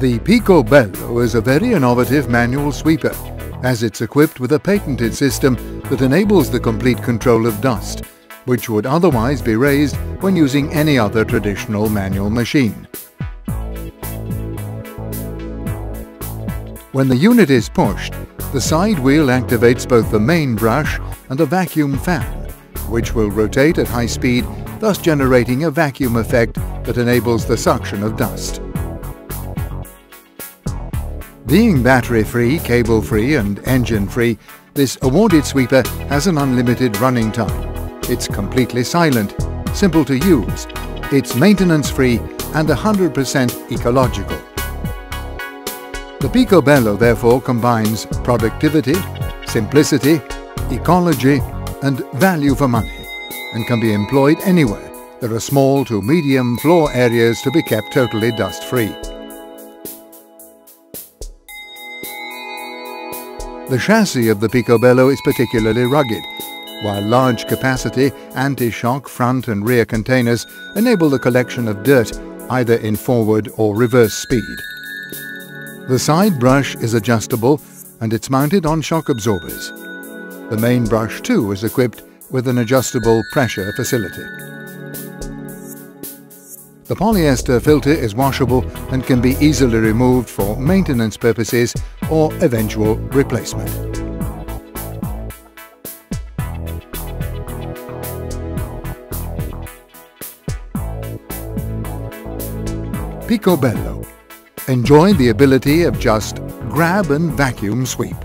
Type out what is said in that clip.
The Picobello is a very innovative manual sweeper, as it's equipped with a patented system that enables the complete control of dust, which would otherwise be raised when using any other traditional manual machine. When the unit is pushed, the side wheel activates both the main brush and a vacuum fan, which will rotate at high speed, thus generating a vacuum effect that enables the suction of dust. Being battery-free, cable-free and engine-free, this awarded sweeper has an unlimited running time. It's completely silent, simple to use, it's maintenance-free and 100% ecological. The Picobello therefore combines productivity, simplicity, ecology and value for money, and can be employed anywhere there are small to medium floor areas to be kept totally dust-free. The chassis of the Picobello is particularly rugged, while large capacity anti-shock front and rear containers enable the collection of dirt either in forward or reverse speed. The side brush is adjustable and it's mounted on shock absorbers. The main brush too is equipped with an adjustable pressure facility. The polyester filter is washable and can be easily removed for maintenance purposes or eventual replacement. Picobello. Enjoy the ability of just grab and vacuum sweep.